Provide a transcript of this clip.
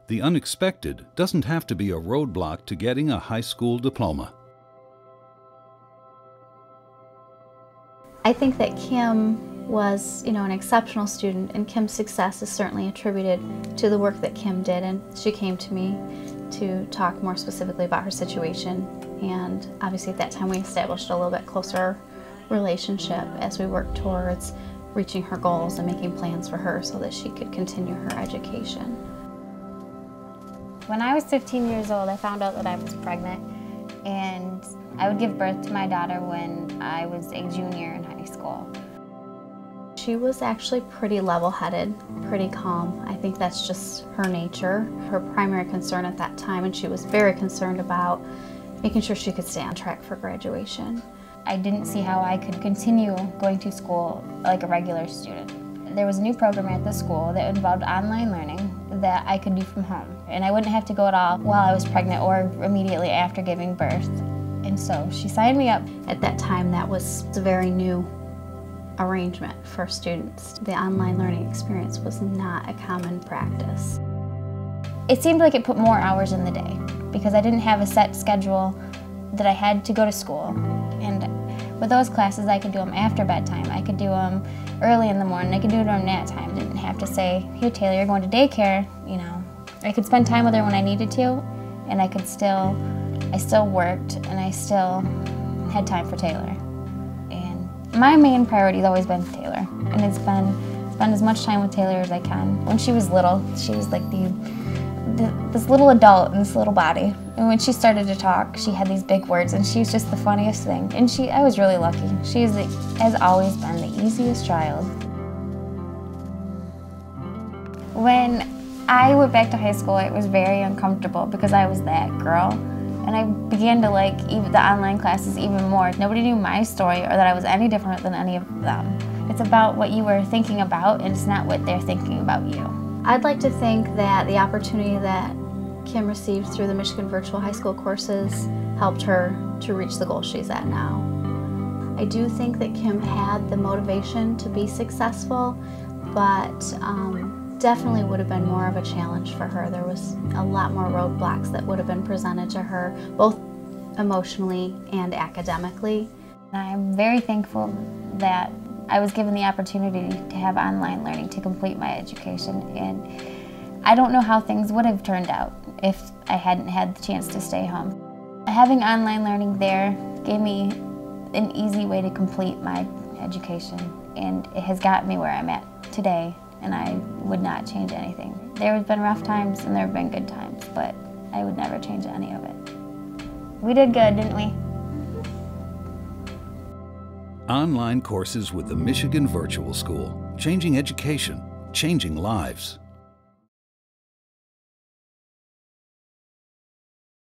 The unexpected doesn't have to be a roadblock to getting a high school diploma. I think that Kim was, an exceptional student, and Kim's success is certainly attributed to the work that Kim did, and she came to me to talk more specifically about her situation, and obviously at that time we established a little bit closer relationship as we worked towards reaching her goals and making plans for her so that she could continue her education. When I was 15 years old, I found out that I was pregnant, and I would give birth to my daughter when I was a junior in high school. She was actually pretty level-headed, pretty calm. I think that's just her nature. Her primary concern at that time, and she was very concerned about making sure she could stay on track for graduation. I didn't see how I could continue going to school like a regular student. There was a new program at the school that involved online learning that I could do from home. And I wouldn't have to go at all while I was pregnant or immediately after giving birth. And so she signed me up. At that time, that was a very new arrangement for students. The online learning experience was not a common practice. It seemed like it put more hours in the day because I didn't have a set schedule that I had to go to school. And with those classes, I could do them after bedtime. I could do them early in the morning. I could do it during nap time. I didn't have to say, here, Taylor, you're going to daycare. I could spend time with her when I needed to, and I still worked, and I still had time for Taylor. And my main priority has always been Taylor, and it's been spend as much time with Taylor as I can. When she was little, she was like this little adult in this little body. And when she started to talk, she had these big words, and she was just the funniest thing. And I was really lucky. She has always been the easiest child. When I went back to high school, it was very uncomfortable because I was that girl. And I began to like even the online classes even more. Nobody knew my story or that I was any different than any of them. It's about what you were thinking about, and it's not what they're thinking about you. I'd like to think that the opportunity that Kim received through the Michigan Virtual High School courses helped her to reach the goal she's at now. I do think that Kim had the motivation to be successful, but definitely would have been more of a challenge for her. There was a lot more roadblocks that would have been presented to her, both emotionally and academically. I'm very thankful that I was given the opportunity to have online learning to complete my education, and I don't know how things would have turned out if I hadn't had the chance to stay home. Having online learning there gave me an easy way to complete my education, and it has got me where I'm at today, and I would not change anything. There have been rough times and there have been good times, but I would never change any of it. We did good, didn't we? Online courses with the Michigan Virtual School, changing education, changing lives.